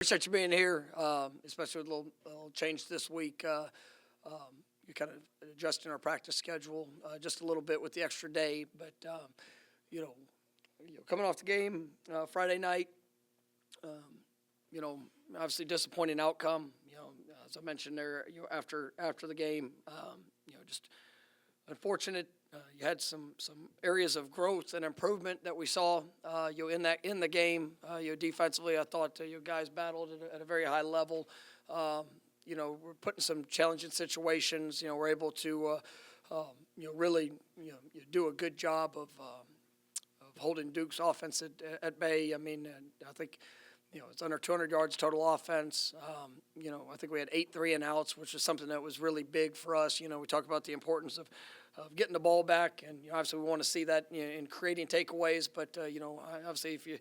Appreciate you being here, especially with a little change this week. You kind of adjusting our practice schedule just a little bit with the extra day, but you know, coming off the game Friday night, you know, obviously disappointing outcome. As I mentioned there, after the game, just unfortunate. You had some areas of growth and improvement that we saw in the game. Defensively, I thought guys battled at a very high level. We're put in some challenging situations. We're able to really do a good job of holding Duke's offense at bay. I mean, I think it's under 200 yards total offense. I think we had 8 3-and-outs, which is something that was really big for us. We talk about the importance of getting the ball back, and obviously we want to see that in creating takeaways. But obviously if you're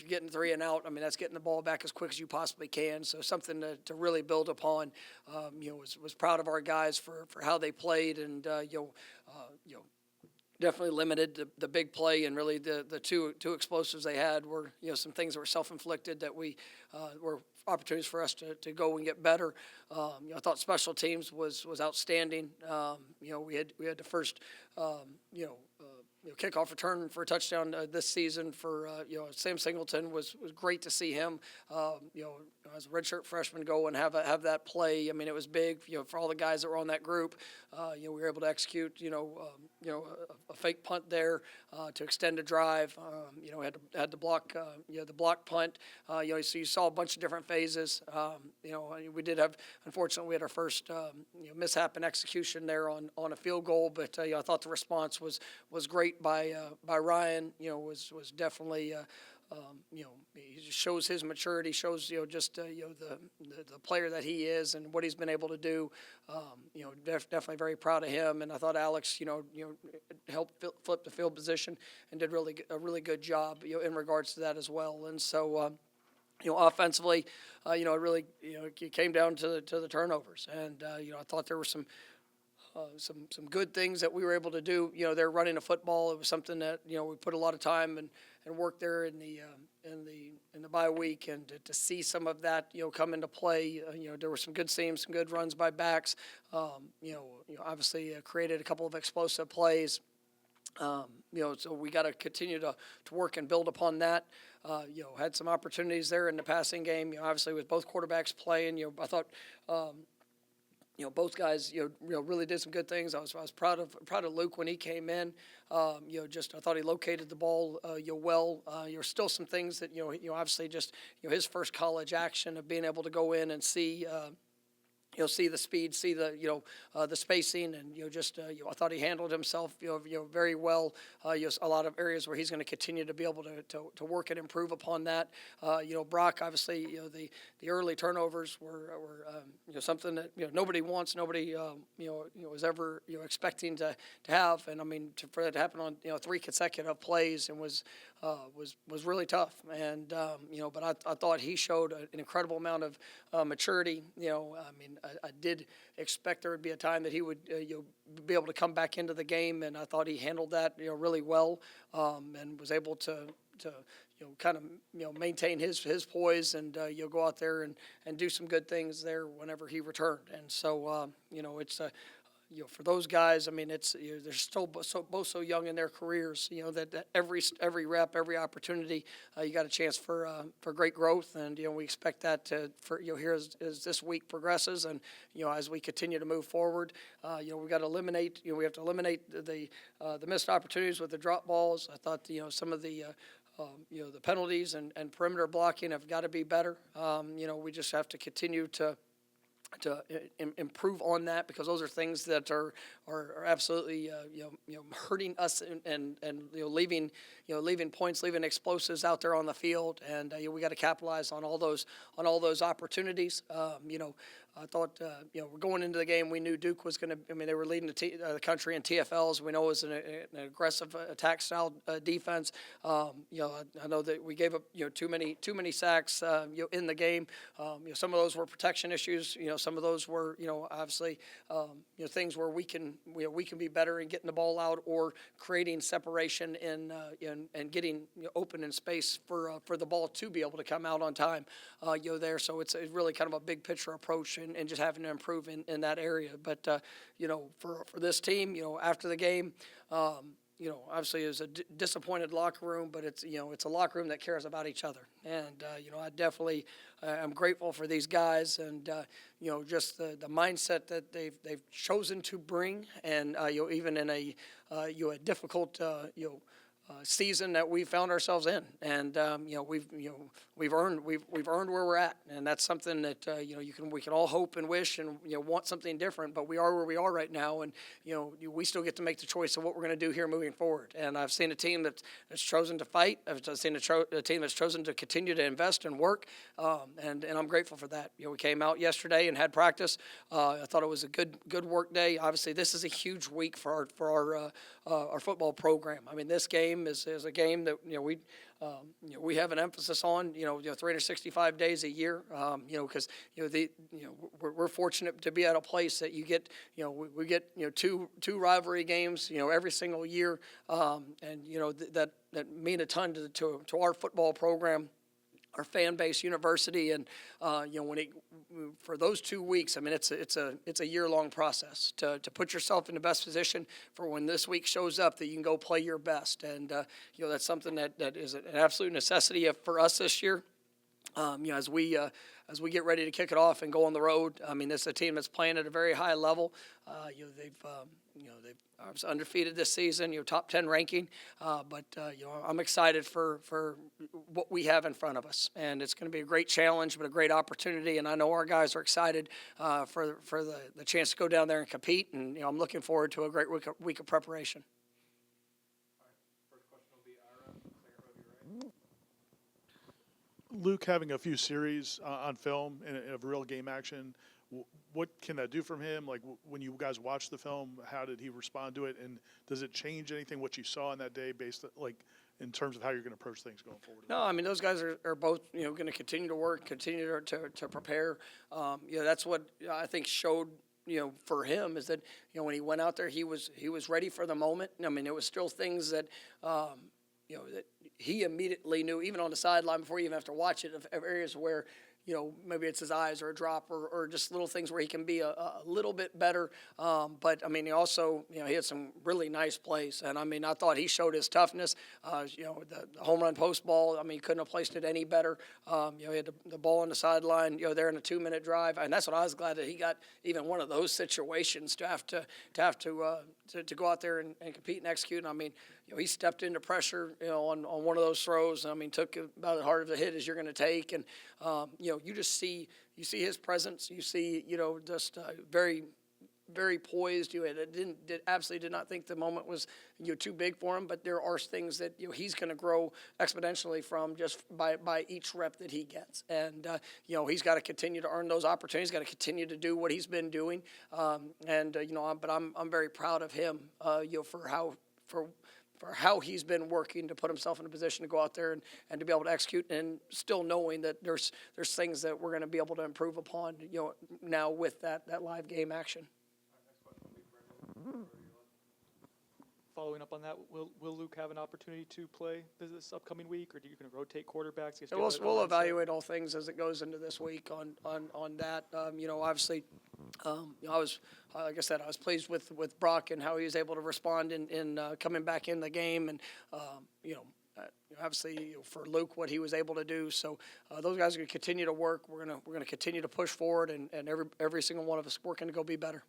getting 3 and out, I mean that's getting the ball back as quick as you possibly can. So something to really build upon. Was proud of our guys for how they played, and definitely limited the big play, and really the two explosives they had were some things that were self-inflicted that we were opportunities for us to go and get better. I thought special teams was outstanding. We had the first kickoff return for a touchdown this season for Sam Singleton was great to see him. As a redshirt freshman go and have that play. I mean, it was big. For all the guys that were on that group. We were able to execute. A fake punt there to extend a drive. Had the block. The block punt. So you saw a bunch of different phases. We did have, unfortunately, we had our first mishap in execution there on a field goal, but I thought the response was great by Ryan. Was definitely. He shows his maturity, shows the player that he is and what he's been able to do. Definitely very proud of him. And I thought Alex, helped flip the field position and did a really good job, in regards to that as well. And so, offensively, it really, it came down to the turnovers. And I thought there were some good things that we were able to do. They're running a football. It was something that we put a lot of time and work there in the bye week, and to see some of that come into play. There were some good seams, some good runs by backs. Obviously created a couple of explosive plays. So we got to continue to work and build upon that. Had some opportunities there in the passing game. Obviously with both quarterbacks playing. I thought. Both guys, really did some good things. I was proud of Luke when he came in. I thought he located the ball, well. There's still some things that, obviously just, his first college action of being able to go in and see, see the speed, see the the spacing, and I thought he handled himself very well. A lot of areas where he's going to continue to be able to work and improve upon that. Brock, obviously, the early turnovers were something that nobody wants, nobody was ever expecting to have, and I mean for that to happen on 3 consecutive plays and was really tough. And but I thought he showed an incredible amount of maturity. I did expect there would be a time that he would be able to come back into the game, and I thought he handled that really well, and was able to kind of maintain his poise and go out there and do some good things there whenever he returned. And so it's for those guys, I mean, it's they're still both so young in their careers. That every rep, every opportunity, you got a chance for great growth, and we expect that here as this week progresses, and as we continue to move forward, we got to eliminate. We have to eliminate the missed opportunities with the drop balls. I thought some of the the penalties and perimeter blocking have got to be better. We just have to continue to improve on that, because those are things that are absolutely hurting us and leaving points, leaving explosives out there on the field, and we got to capitalize on all those opportunities. I thought we're going into the game. We knew Duke was going to. I mean, they were leading the country in TFLs. We know it was an aggressive attack style defense. I know that we gave up too many sacks in the game. Some of those were protection issues. some of those were, obviously, things where we can be better in getting the ball out or creating separation and getting open in space for the ball to be able to come out on time, there. So it's really kind of a big picture approach and just having to improve in that area. But, for this team, after the game, obviously it was a disappointed locker room, but it's a locker room that cares about each other. And, I definitely am grateful for these guys and, just the mindset that they've chosen to bring. And, even in a difficult, season that we found ourselves in, and we've earned where we're at, and that's something that we can all hope and wish and want something different, but we are where we are right now, and we still get to make the choice of what we're going to do here moving forward. And I've seen a team that's chosen to fight. I've seen a team that's chosen to continue to invest and work, and I'm grateful for that. We came out yesterday and had practice. I thought it was a good work day. Obviously, this is a huge week for our football program. I mean, this game is a game that we have an emphasis on 365 days a year, because we're fortunate to be at a place that you get we get two rivalry games every single year, and that mean a ton to our football program, our fan base, university, and for those 2 weeks, I mean, it's a year-long process to put yourself in the best position for when this week shows up that you can go play your best, and that's something that is an absolute necessity for us this year. As we get ready to kick it off and go on the road, I mean, this is a team that's playing at a very high level. They've obviously undefeated this season, top 10 ranking. But I'm excited for what we have in front of us, and it's going to be a great challenge, but a great opportunity. And I know our guys are excited for the chance to go down there and compete. And I'm looking forward to a great week of preparation. First question will be Ira, second row to your right. Luke having a few series on film and of real game action, what can that do from him? Like, when you guys watch the film, how did he respond to it? And does it change anything what you saw on that day based in terms of how you're going to approach things going forward? No, I mean, those guys are both, going to continue to work, continue to prepare. That's what I think showed, for him is that, when he went out there, he was ready for the moment. I mean, there was still things that, that he immediately knew, even on the sideline before you even have to watch it, of areas where, maybe it's his eyes or a drop or just little things where he can be a little bit better. But, I mean, he also, he had some really nice plays. And, I mean, I thought he showed his toughness. The home run post ball, I mean, he couldn't have placed it any better. He had the ball on the sideline, there in a 2-minute drive. And that's what I was glad that he got even one of those situations to have to go out there and compete and execute. And, I mean, he stepped into pressure, on one of those throws. I mean, took about as hard of a hit as you're going to take. And, you just see his presence. You see, just very, very poised. Absolutely did not think the moment was, too big for him. But there are things that, he's going to grow exponentially from just by each rep that he gets. And, he's got to continue to earn those opportunities. Got to continue to do what he's been doing. But I'm very proud of him, for how he's been working to put himself in a position to go out there and to be able to execute, and still knowing that there's things that we're going to be able to improve upon, now with that live game action. Following up on that, will Luke have an opportunity to play this upcoming week, or are you going to rotate quarterbacks? We'll evaluate all things as it goes into this week on that. Obviously, I was, like I said, I was pleased with Brock and how he was able to respond in coming back in the game, and obviously for Luke what he was able to do. So those guys are going to continue to work. We're gonna continue to push forward, and every single one of us working to go be better.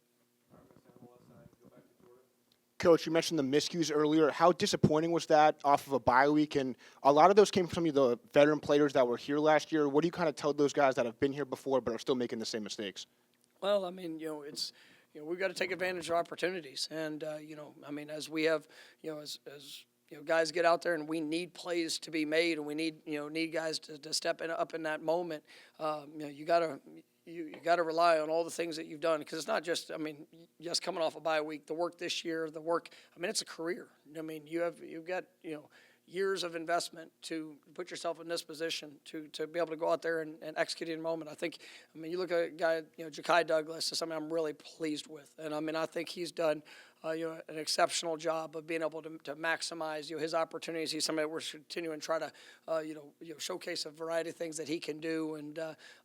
Coach, you mentioned the miscues earlier. How disappointing was that off of a bye week? And a lot of those came from some of the veteran players that were here last year. What do you kind of tell those guys that have been here before but are still making the same mistakes? Well, I mean, it's, we've got to take advantage of opportunities. And, I mean, as we have, as guys get out there and we need plays to be made, and we need guys to step up in that moment, you got to rely on all the things that you've done, because it's not just, I mean, just coming off a bye week, the work this year, I mean, it's a career. I mean, you've got, years of investment to put yourself in this position to be able to go out there and execute in a moment. I mean, you look at a guy, Ja'Kai Douglas is something I'm really pleased with. And I mean, I think he's done, an exceptional job of being able to maximize, his opportunities. He's somebody that we're continuing to try to, showcase a variety of things that he can do. And,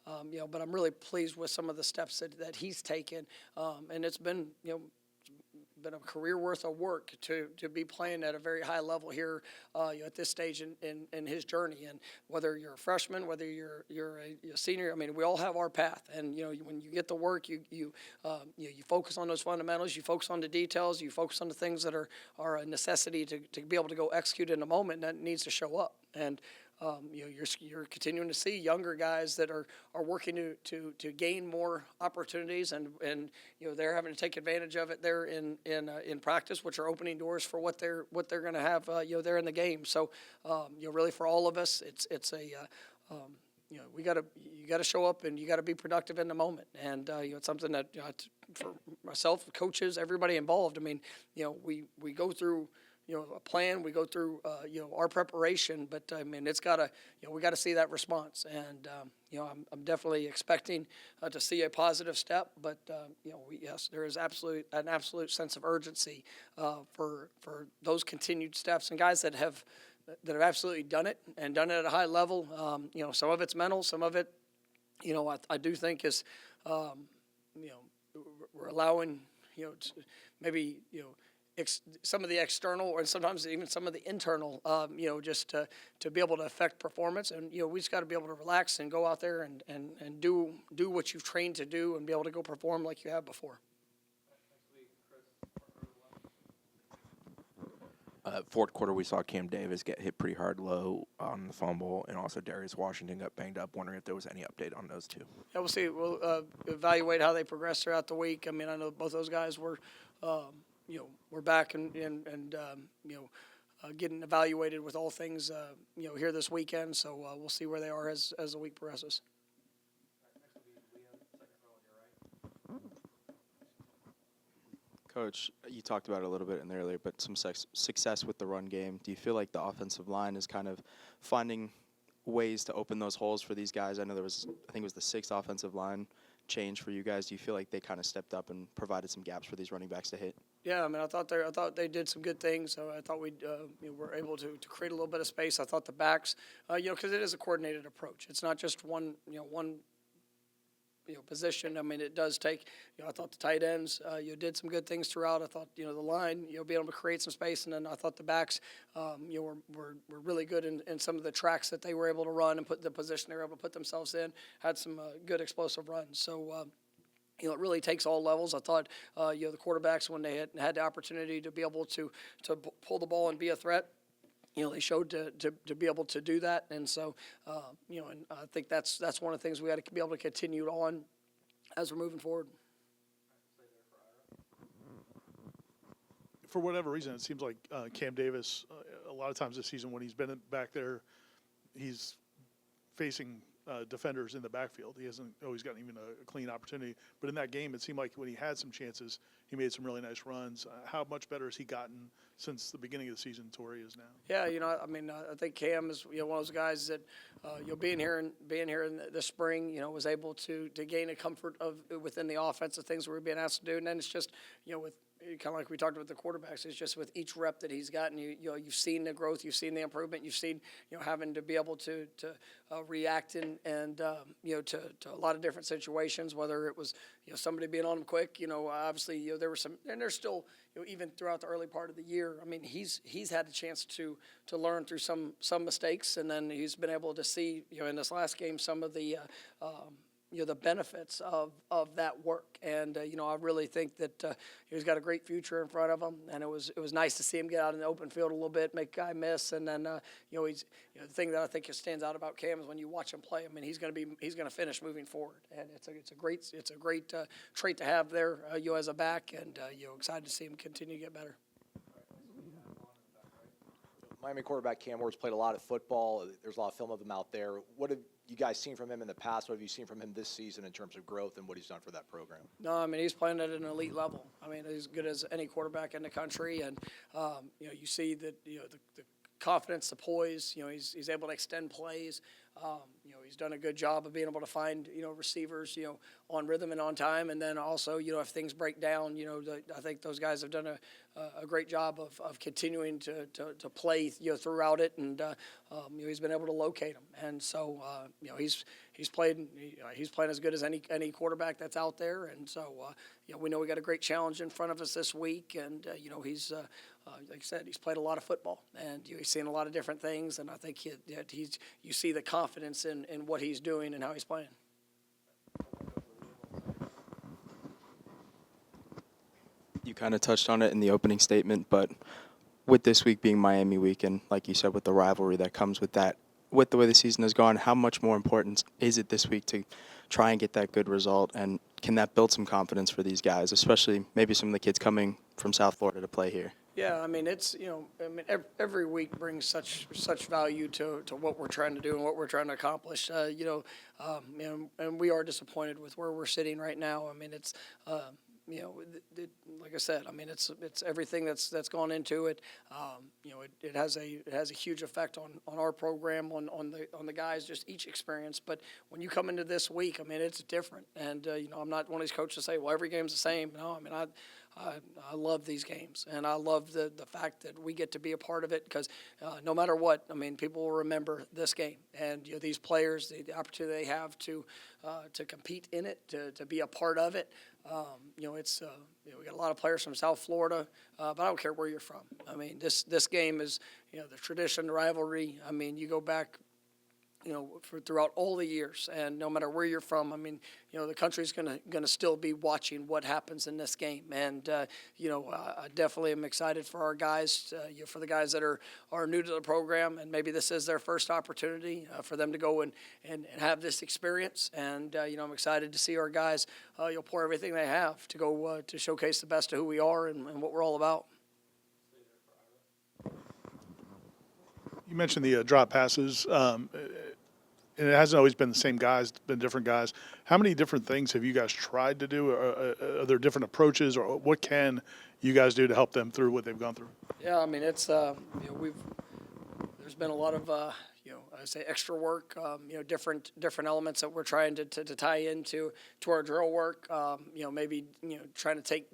but I'm really pleased with some of the steps that he's taken. And it's been, been a career worth of work to be playing at a very high level here at this stage in his journey. And whether you're a freshman, whether you're a senior, I mean, we all have our path. And when you get the work, you focus on those fundamentals, you focus on the details, you focus on the things that are a necessity to be able to go execute in a moment that needs to show up. And you're continuing to see younger guys that are working to gain more opportunities, and they're having to take advantage of it there in practice, which are opening doors for what they're going to have there in the game. So really for all of us, it's a you got to show up and you got to be productive in the moment, and it's something that for myself, coaches, everybody involved. I mean, we go through a plan, we go through, our preparation, but I mean, it's gotta, we gotta see that response. And, I'm definitely expecting to see a positive step, but, yes, there is an absolute sense of urgency for those continued steps, and guys that have absolutely done it and done it at a high level. Some of it's mental, some of it, I do think is, we're allowing, maybe, some of the external, or sometimes even some of the internal, just to be able to affect performance. And, we just got to be able to relax and go out there and do what you've trained to do and be able to go perform like you have before. Fourth quarter, we saw Cam Davis get hit pretty hard low on the fumble, and also Darius Washington got banged up. Wondering if there was any update on those two. Yeah, we'll see. We'll evaluate how they progress throughout the week. I mean, I know both those guys were we're back and getting evaluated with all things, here this weekend. So we'll see where they are as the week progresses. Coach, you talked about it a little bit in there earlier, but some success with the run game. Do you feel like the offensive line is kind of finding ways to open those holes for these guys? I know I think it was the 6th offensive line change for you guys. Do you feel like they kind of stepped up and provided some gaps for these running backs to hit? Yeah, I mean, I thought they did some good things. So I thought we were able to create a little bit of space. I thought the backs, because it is a coordinated approach. It's not just one position. I mean, it does take, I thought the tight ends, did some good things throughout. I thought, the line, being able to create some space. And then I thought the backs, were really good in some of the tracks that they were able to run and put the position they were able to put themselves in, had some good explosive runs. So, it really takes all levels. I thought, the quarterbacks, when they had the opportunity to be able to pull the ball and be a threat, they showed to be able to do that. And so, and I think that's one of the things we got to be able to continue on as we're moving forward. For whatever reason, it seems like Cam Davis, a lot of times this season when he's been back there, he's facing defenders in the backfield. He hasn't always gotten even a clean opportunity. But in that game, it seemed like when he had some chances, he made some really nice runs. How much better has he gotten since the beginning of the season to where he is now? Yeah, I mean, I think Cam is one of those guys that being here in the spring, was able to gain a comfort of within the offense of things we were being asked to do, and then it's just with kind of like we talked about the quarterbacks, it's just with each rep that he's gotten, you've seen the growth, you've seen the improvement, you've seen having to be able to react and to a lot of different situations, whether it was somebody being on him quick, obviously there were some, and there's still even throughout the early part of the year. I mean, he's had a chance to learn through some mistakes, and then he's been able to see in this last game some of the the benefits of that work. And, I really think that he's got a great future in front of him. And it was nice to see him get out in the open field a little bit, make a guy miss. And then, he's, the thing that I think stands out about Cam is when you watch him play, I mean, he's going to finish moving forward. And it's a great trait to have there, as a back. And, excited to see him continue to get better. Miami quarterback Cam Ward's played a lot of football. There's a lot of film of him out there. What have you guys seen from him in the past? What have you seen from him this season in terms of growth and what he's done for that program? No, I mean, he's playing at an elite level. I mean, he's as good as any quarterback in the country. And, you see that, the confidence, the poise. He's able to extend plays. He's done a good job of being able to find, receivers, on rhythm and on time. And then also, if things break down, I think those guys have done a great job of continuing to play, throughout it. And, he's been able to locate them. And so, he's playing as good as any quarterback that's out there. And so, we know we got a great challenge in front of us this week. And, he's, like I said, he's played a lot of football, and he's seen a lot of different things. And I think you see the confidence in what he's doing and how he's playing. You kind of touched on it in the opening statement, but with this week being Miami week, and like you said, with the rivalry that comes with that, with the way the season has gone, how much more important is it this week to try and get that good result? And can that build some confidence for these guys, especially maybe some of the kids coming from South Florida to play here? Yeah, I mean, it's, every week brings such value to what we're trying to do and what we're trying to accomplish. And we are disappointed with where we're sitting right now. I mean, it's, like I said, I mean, it's everything that's gone into it. It has a huge effect on our program, on the guys, just each experience. But when you come into this week, I mean, it's different. And I'm not one of these coaches to say, well, every game's the same. No, I mean, I love these games, and I love the fact that we get to be a part of it because no matter what, I mean, people will remember this game. And these players, the opportunity they have to compete in it, to be a part of it. It's we got a lot of players from South Florida, but I don't care where you're from. I mean, this game is the tradition, the rivalry. I mean, you go back. For throughout all the years, and no matter where you're from, I mean, the country's gonna still be watching what happens in this game, and I definitely am excited for our guys, for the guys that are new to the program, and maybe this is their first opportunity for them to go and have this experience, and I'm excited to see our guys, pour everything they have to go to showcase the best of who we are and what we're all about. You mentioned the drop passes. And it hasn't always been the same guys, it's been different guys. How many different things have you guys tried to do? Are there different approaches, or what can you guys do to help them through what they've gone through? Yeah, I mean, it's there's been a lot of I say extra work, different elements that we're trying to tie into our drill work. Maybe trying to take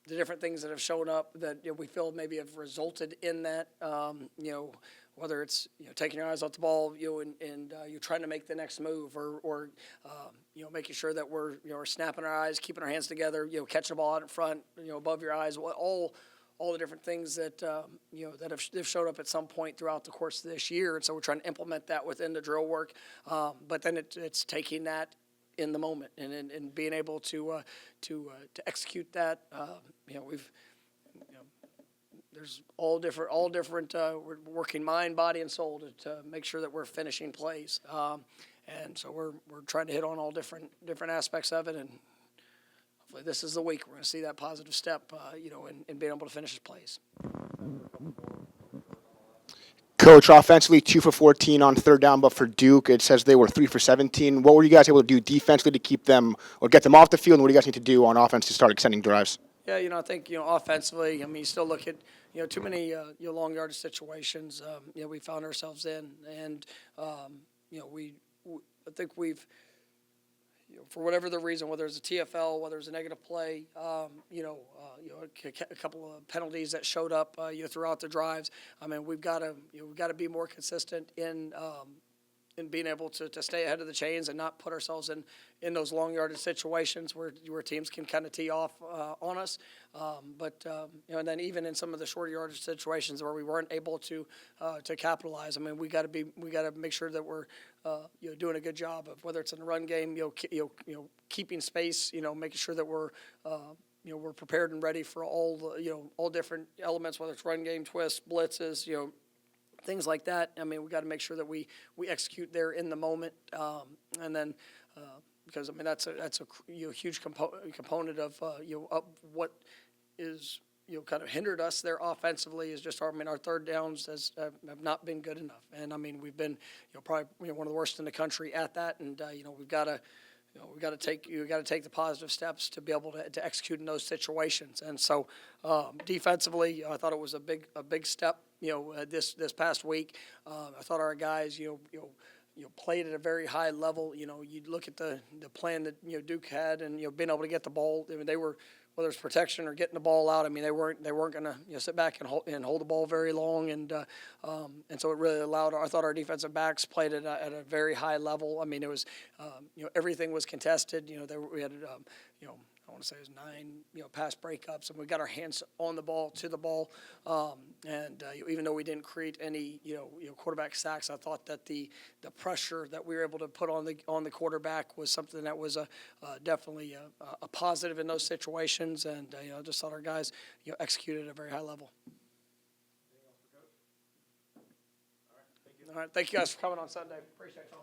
the different things that have shown up that we feel maybe have resulted in that. Whether it's taking your eyes off the ball, and you're trying to make the next move, or making sure that we're snapping our eyes, keeping our hands together, catching the ball out in front, above your eyes, all the different things that that have showed up at some point throughout the course of this year, and so we're trying to implement that within the drill work. But then it's taking that in the moment and being able to execute that. There's all different. We're working mind, body, and soul to make sure that we're finishing plays, and so we're trying to hit on all different aspects of it. And hopefully, this is the week we're going to see that positive step, in being able to finish his plays. Coach, offensively 2 for 14 on third down, but for Duke, it says they were 3 for 17. What were you guys able to do defensively to keep them or get them off the field? And what do you guys need to do on offense to start extending drives? Yeah, I think offensively, I mean, you still look at too many long yardage situations. We found ourselves in, and I think we've for whatever the reason, whether it's a TFL, whether it's a negative play, a couple of penalties that showed up throughout the drives. I mean, we've got to be more consistent in being able to stay ahead of the chains and not put ourselves in those long yardage situations where teams can kind of tee off on us. And then even in some of the short yardage situations where we weren't able to capitalize, I mean, we got to make sure that we're doing a good job of whether it's in the run game, keeping space, making sure that we're prepared and ready for all different elements, whether it's run game, twists, blitzes, things like that. I mean, we got to make sure that we execute there in the moment, and then because I mean that's a huge component of what is kind of hindered us there offensively is just our third downs have not been good enough, and I mean we've been probably one of the worst in the country at that, and we've got to we got to take the positive steps to be able to execute in those situations. And so defensively, I thought it was a big step. This past week, I thought our guys, played at a very high level. You look at the plan that Duke had, and being able to get the ball. I mean, they were, whether it's protection or getting the ball out. I mean, they weren't going to sit back and hold the ball very long, and so it really allowed. I thought our defensive backs played at a very high level. I mean, it was everything was contested. We had I want to say it was 9 pass breakups, and we got our hands on the ball, to the ball, and even though we didn't create any quarterback sacks, I thought that the pressure that we were able to put on the quarterback was something that was definitely a positive in those situations, and I just thought our guys executed at a very high level. All right, thank you guys for coming on Sunday. Appreciate it.